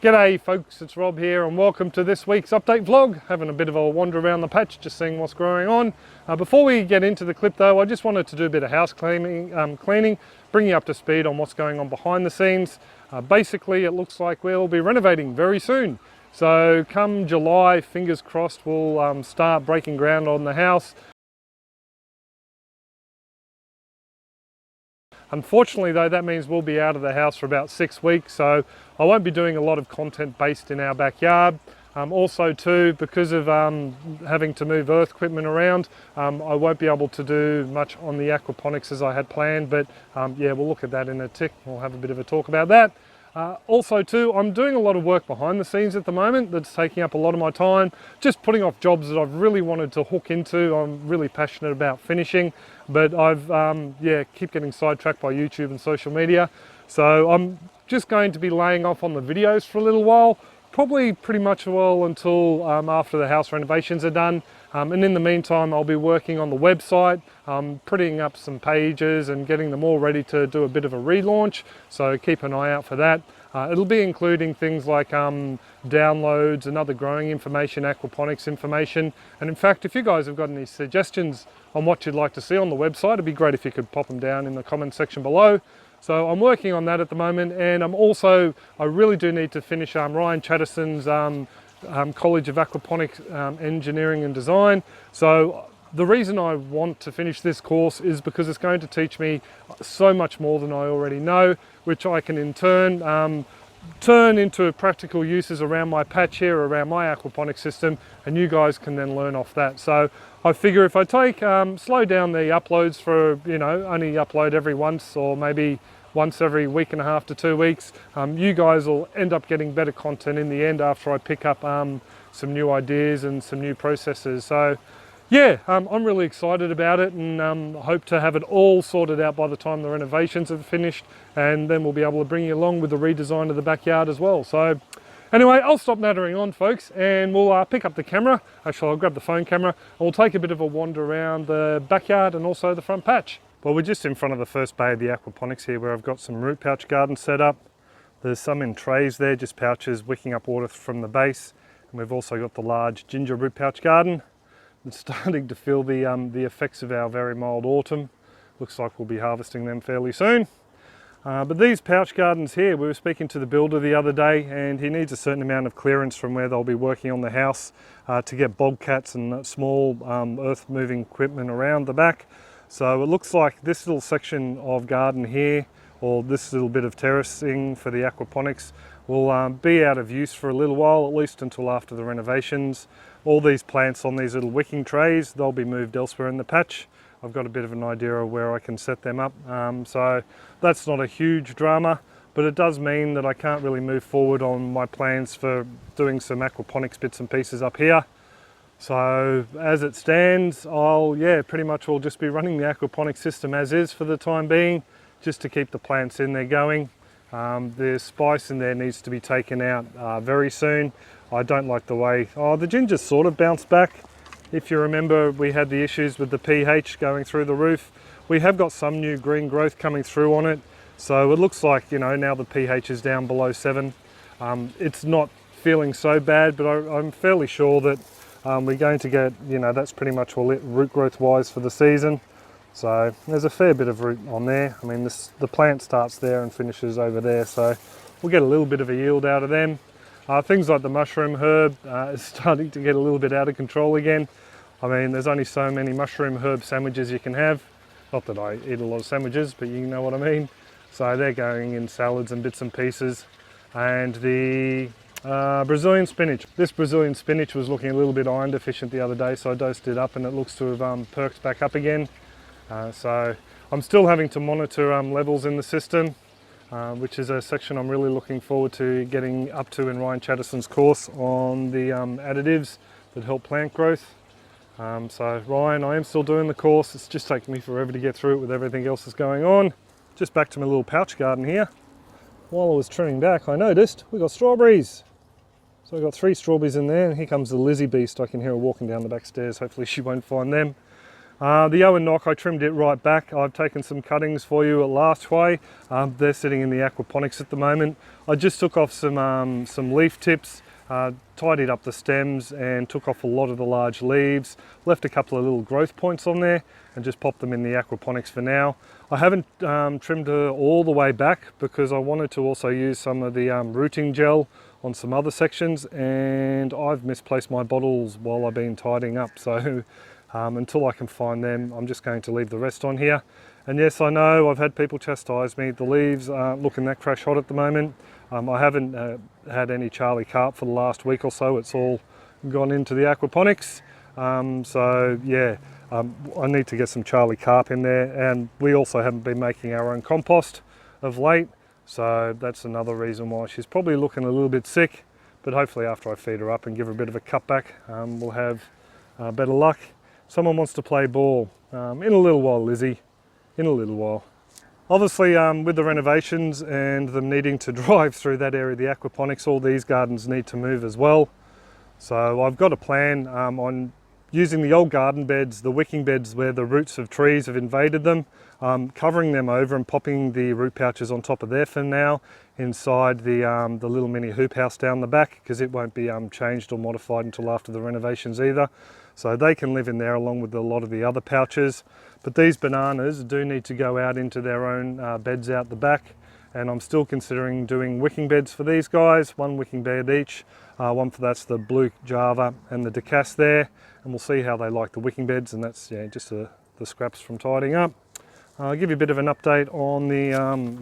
G'day folks, it's Rob here and welcome to this week's update vlog. Having a bit of a wander around the patch, just seeing what's going on. Before we get into the clip though, I just wanted to do a bit of house cleaning, bring you up to speed on what's going on behind the scenes. Basically, it looks like we'll be renovating very soon. So come July, fingers crossed, we'll start breaking ground on the house. Unfortunately though, that means we'll be out of the house for about 6 weeks, so I won't be doing a lot of content based in our backyard. Also too, because of having to move earth equipment around, I won't be able to do much on the aquaponics as I had planned, but yeah, we'll look at that in a tick. We'll have a bit of a talk about that. Also too, I'm doing a lot of work behind the scenes at the moment that's taking up a lot of my time, just putting off jobs that I've really wanted to hook into. I'm really passionate about finishing, but I've yeah, keep getting sidetracked by YouTube and social media. So I'm just going to be laying off on the videos for a little while, probably pretty much well until after the house renovations are done. And in the meantime, I'll be working on the website, putting up some pages and getting them all ready to do a bit of a relaunch. So keep an eye out for that. It'll be including things like downloads and other growing information, aquaponics information. And in fact, if you guys have got any suggestions on what you'd like to see on the website, it'd be great if you could pop them down in the comment section below. So I'm working on that at the moment, and I really do need to finish Ryan Chatterson's College of Aquaponics Engineering and Design. So the reason I want to finish this course is because it's going to teach me so much more than I already know, which I can in turn turn into practical uses around my patch here, around my aquaponic system, and you guys can then learn off that. So I figure if I take slow down the uploads for, you know, only upload every once or maybe once every week and a half to 2 weeks, you guys will end up getting better content in the end after I pick up some new ideas and some new processes. So yeah, I'm really excited about it, and hope to have it all sorted out by the time the renovations are finished, and then we'll be able to bring you along with the redesign of the backyard as well. So anyway, I'll stop nattering on folks, and we'll pick up the camera. Actually, I'll grab the phone camera and we'll take a bit of a wander around the backyard and also the front patch. Well, we're just in front of the first bay of the aquaponics here, where I've got some root pouch gardens set up. There's some in trays there, just pouches wicking up water from the base. And we've also got the large ginger root pouch garden. It's starting to feel the effects of our very mild autumn. Looks like we'll be harvesting them fairly soon. But these pouch gardens here, we were speaking to the builder the other day, and he needs a certain amount of clearance from where they'll be working on the house to get bobcats and small earth moving equipment around the back. So it looks like this little section of garden here, or this little bit of terracing for the aquaponics, will be out of use for a little while, at least until after the renovations. All these plants on these little wicking trays, they'll be moved elsewhere in the patch. I've got a bit of an idea of where I can set them up, so that's not a huge drama, but it does mean that I can't really move forward on my plans for doing some aquaponics bits and pieces up here. So as it stands, pretty much will just be running the aquaponic system as is for the time being, just to keep the plants in there going. The spice in there needs to be taken out very soon. I don't like the way, the ginger's sort of bounced back. If you remember, we had the issues with the pH going through the roof. We have got some new green growth coming through on it. So it looks like, you know, now the pH is down below 7. It's not feeling so bad, but I'm fairly sure that we're going to get, you know, that's pretty much all it root growth wise for the season. So there's a fair bit of root on there. I mean, the plant starts there and finishes over there, so we'll get a little bit of a yield out of them. Things like the mushroom herb is starting to get a little bit out of control again. I mean, there's only so many mushroom herb sandwiches you can have. Not that I eat a lot of sandwiches, but you know what I mean. So they're going in salads and bits and pieces. And the Brazilian spinach. This Brazilian spinach was looking a little bit iron deficient the other day, so I dosed it up and it looks to have perked back up again. So I'm still having to monitor levels in the system, which is a section I'm really looking forward to getting up to in Ryan Chatterson's course on the additives that help plant growth. So Ryan, I am still doing the course. It's just taking me forever to get through it with everything else that's going on. Just back to my little pouch garden here. While I was trimming back, I noticed we got strawberries. So I got 3 strawberries in there, and here comes the Lizzie beast. I can hear her walking down the back stairs. Hopefully she won't find them. The Owen Knock, I trimmed it right back. I've taken some cuttings for you at last way. They're sitting in the Aquaponics at the moment. I just took off some leaf tips, tidied up the stems and took off a lot of the large leaves, left a couple of little growth points on there and just popped them in the Aquaponics for now. I haven't trimmed her all the way back because I wanted to also use some of the rooting gel on some other sections, and I've misplaced my bottles while I've been tidying up, so until I can find them, I'm just going to leave the rest on here. And yes, I know I've had people chastise me. The leaves aren't looking that crash hot at the moment. I haven't had any Charlie Carp for the last week or so. It's all gone into the Aquaponics. So yeah, I need to get some Charlie Carp in there, and we also haven't been making our own compost of late. So that's another reason why she's probably looking a little bit sick, but hopefully after I feed her up and give her a bit of a cutback, we'll have better luck. Someone wants to play ball. In a little while, Lizzie, in a little while. Obviously with the renovations and them needing to drive through that area of the Aquaponics, all these gardens need to move as well. So I've got a plan on using the old garden beds, the wicking beds where the roots of trees have invaded them, covering them over and popping the root pouches on top of there for now, inside the little mini hoop house down the back, because it won't be changed or modified until after the renovations either. So they can live in there along with a lot of the other pouches. But these bananas do need to go out into their own beds out the back, and I'm still considering doing wicking beds for these guys, one wicking bed each. One for that's the blue Java and the Decas there, and we'll see how they like the wicking beds, and that's just the scraps from tidying up. I'll give you a bit of an update on the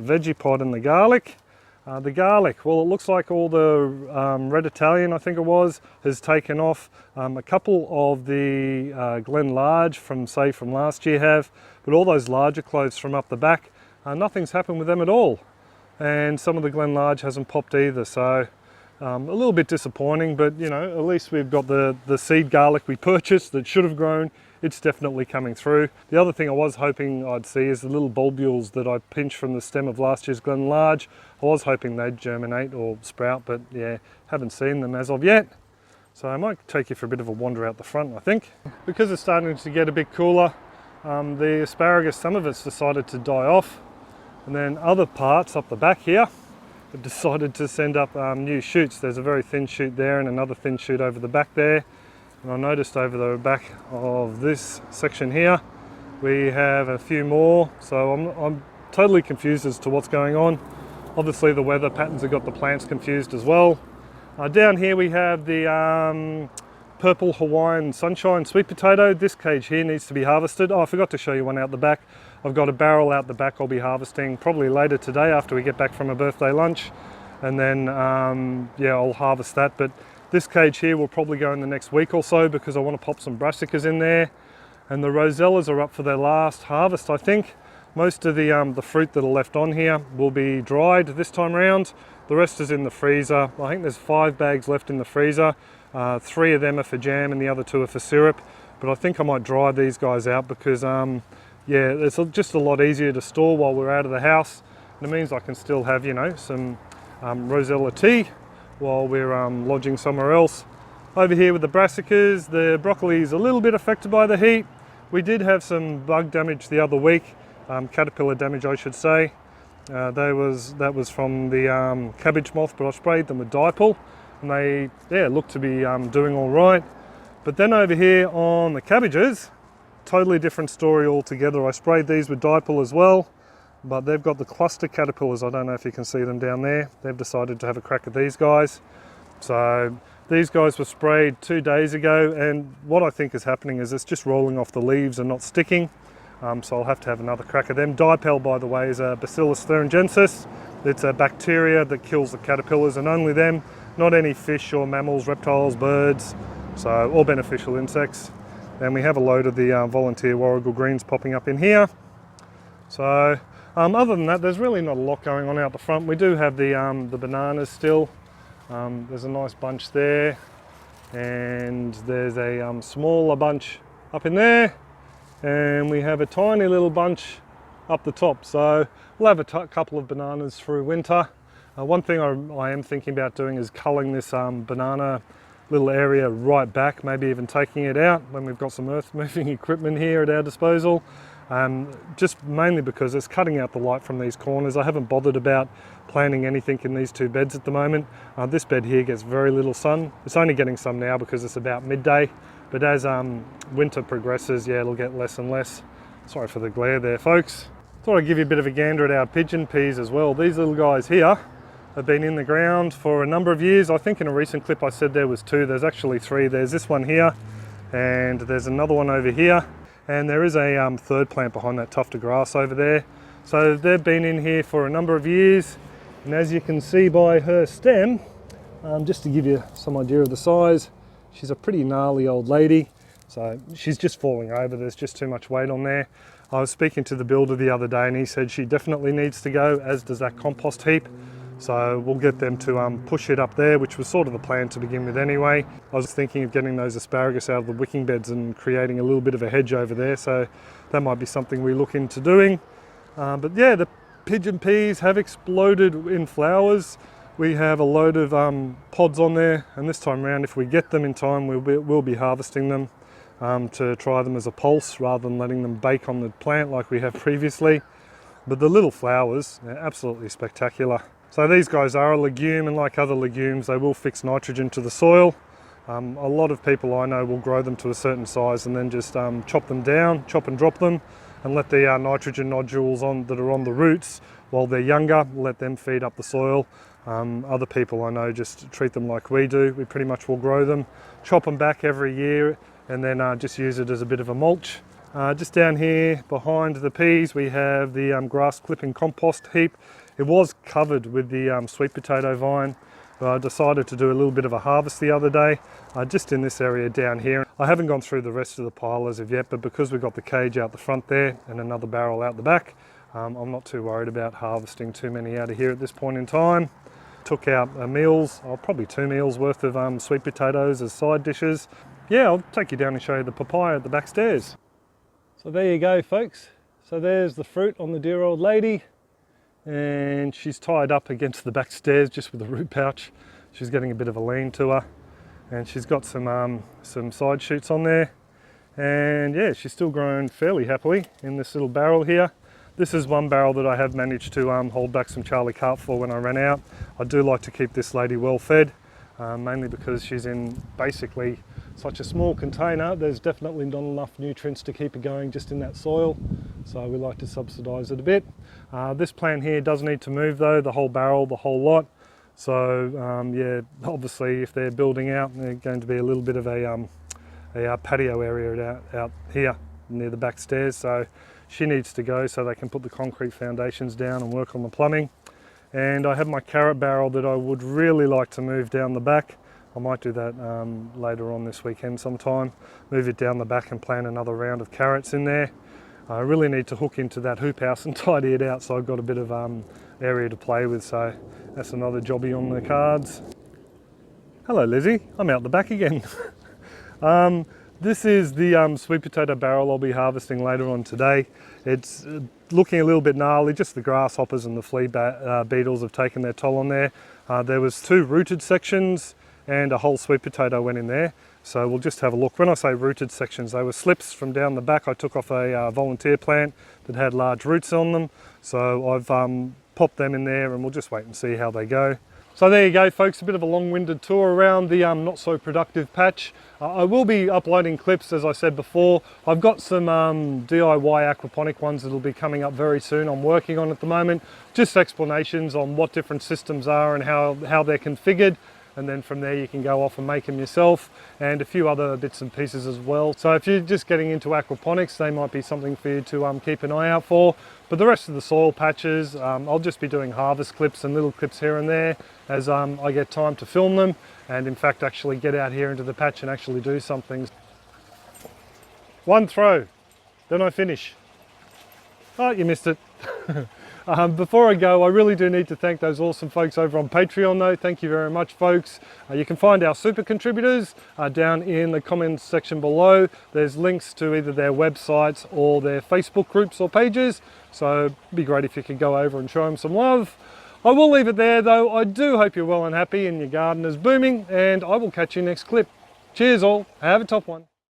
veggie pod and the garlic. The garlic, well, it looks like all the red Italian, I think it was, has taken off. A couple of the Glen Large from last year have, but all those larger cloves from up the back, nothing's happened with them at all. And some of the Glen Large hasn't popped either, so a little bit disappointing, but you know, at least we've got the seed garlic we purchased that should have grown. It's definitely coming through. The other thing I was hoping I'd see is the little bulbules that I pinched from the stem of last year's Glen Large. I was hoping they'd germinate or sprout, but yeah, haven't seen them as of yet. So I might take you for a bit of a wander out the front, I think. Because it's starting to get a bit cooler, the asparagus, some of it's decided to die off, and then other parts up the back here have decided to send up new shoots. There's a very thin shoot there and another thin shoot over the back there. And I noticed over the back of this section here, we have a few more. So I'm totally confused as to what's going on. Obviously the weather patterns have got the plants confused as well. Down here we have the purple Hawaiian sunshine sweet potato. This cage here needs to be harvested. Oh, I forgot to show you one out the back. I've got a barrel out the back I'll be harvesting probably later today after we get back from a birthday lunch. And then, yeah, I'll harvest that. But this cage here will probably go in the next week or so because I want to pop some Brassicas in there. And the Rosellas are up for their last harvest, I think. Most of the fruit that are left on here will be dried this time around. The rest is in the freezer. I think there's 5 bags left in the freezer. 3 of them are for jam and the other 2 are for syrup. But I think I might dry these guys out because, yeah, it's just a lot easier to store while we're out of the house. And it means I can still have, you know, some Rosella tea while we're lodging somewhere else. Over here with the Brassicas, the broccoli is a little bit affected by the heat. We did have some bug damage the other week, caterpillar damage I should say. That was from the cabbage moth, but I sprayed them with Dipel and they look to be doing all right. But then over here on the cabbages, totally different story altogether. I sprayed these with Dipel as well, but they've got the cluster caterpillars. I don't know if you can see them down there. They've decided to have a crack at these guys. So these guys were sprayed 2 days ago, and what I think is happening is it's just rolling off the leaves and not sticking. So I'll have to have another crack at them. Dipel, by the way, is a Bacillus thuringiensis. It's a bacteria that kills the caterpillars and only them, not any fish or mammals, reptiles, birds, so all beneficial insects. And we have a load of the volunteer warrigal greens popping up in here. So other than that, there's really not a lot going on out the front. We do have the bananas still. There's a nice bunch there, and there's a smaller bunch up in there, and we have a tiny little bunch up the top. So we'll have a couple of bananas through winter. One thing I am thinking about doing is culling this banana little area right back, maybe even taking it out when we've got some earth moving equipment here at our disposal. Just mainly because it's cutting out the light from these corners. I haven't bothered about planting anything in these two beds at the moment. This bed here gets very little sun. It's only getting some now because it's about midday, but as winter progresses, yeah, it'll get less and less. Sorry for the glare there, folks. Thought I'd give you a bit of a gander at our pigeon peas as well. These little guys here have been in the ground for a number of years. I think in a recent clip I said there was 2. There's actually 3. There's this one here, and there's another one over here, and there is a third plant behind that tuft of grass over there. So they've been in here for a number of years, and as you can see by her stem, just to give you some idea of the size, she's a pretty gnarly old lady. So she's just falling over. There's just too much weight on there. I was speaking to the builder the other day and he said she definitely needs to go, as does that compost heap. So we'll get them to push it up there, which was sort of the plan to begin with anyway. I was thinking of getting those asparagus out of the wicking beds and creating a little bit of a hedge over there. So that might be something we look into doing. But yeah, the pigeon peas have exploded in flowers. We have a load of pods on there, and this time around, if we get them in time, we'll be harvesting them to try them as a pulse rather than letting them bake on the plant like we have previously. But the little flowers are absolutely spectacular. So these guys are a legume, and like other legumes, they will fix nitrogen to the soil. A lot of people I know will grow them to a certain size and then just chop them down, chop and drop them, and let the nitrogen nodules that are on the roots while they're younger, let them feed up the soil. Other people I know just treat them like we do. We pretty much will grow them, chop them back every year, and then just use it as a bit of a mulch. Just down here behind the peas we have the grass clipping compost heap. It was covered with the sweet potato vine, but I decided to do a little bit of a harvest the other day, just in this area down here. I haven't gone through the rest of the pile as of yet, but because we've got the cage out the front there and another barrel out the back, I'm not too worried about harvesting too many out of here at this point in time. Took out meals, probably 2 meals worth of sweet potatoes as side dishes. Yeah, I'll take you down and show you the papaya at the back stairs. So there you go, folks. So there's the fruit on the dear old lady, and she's tied up against the back stairs just with a root pouch. She's getting a bit of a lean to her, and she's got some side shoots on there, and yeah, she's still growing fairly happily in this little barrel here. This is one barrel that I have managed to hold back some Charlie carp for when I ran out. I do like to keep this lady well fed, mainly because she's in basically such a small container. There's definitely not enough nutrients to keep her going just in that soil, so we like to subsidise it a bit. This plant here does need to move though, the whole barrel, the whole lot. So yeah, obviously if they're building out, they're going to be a little bit of a patio area out here near the back stairs. So she needs to go so they can put the concrete foundations down and work on the plumbing. And I have my carrot barrel that I would really like to move down the back. I might do that later on this weekend sometime. Move it down the back and plant another round of carrots in there. I really need to hook into that hoop house and tidy it out so I've got a bit of area to play with. So that's another jobby on the cards. Hello Lizzie, I'm out the back again. This is the sweet potato barrel I'll be harvesting later on today. It's looking a little bit gnarly, just the grasshoppers and the flea beetles have taken their toll on there. There was 2 rooted sections and a whole sweet potato went in there. So we'll just have a look. When I say rooted sections, they were slips from down the back. I took off a volunteer plant that had large roots on them. So I've popped them in there and we'll just wait and see how they go. So there you go folks, a bit of a long-winded tour around the not so productive patch. I will be uploading clips as I said before. I've got some DIY aquaponic ones that'll be coming up very soon. I'm working on at the moment. Just explanations on what different systems are and how they're configured. And then from there you can go off and make them yourself, and a few other bits and pieces as well. So if you're just getting into aquaponics, they might be something for you to keep an eye out for. But the rest of the soil patches, I'll just be doing harvest clips and little clips here and there as I get time to film them, and in fact actually get out here into the patch and actually do something. One throw, then I finish. Oh, you missed it. Before I go, I really do need to thank those awesome folks over on Patreon though. Thank you very much folks. You can find our super contributors down in the comments section below. There's links to either their websites or their Facebook groups or pages. So it'd be great if you could go over and show them some love. I will leave it there though. I do hope you're well and happy and your garden is booming, and I will catch you next clip. Cheers all, have a top one.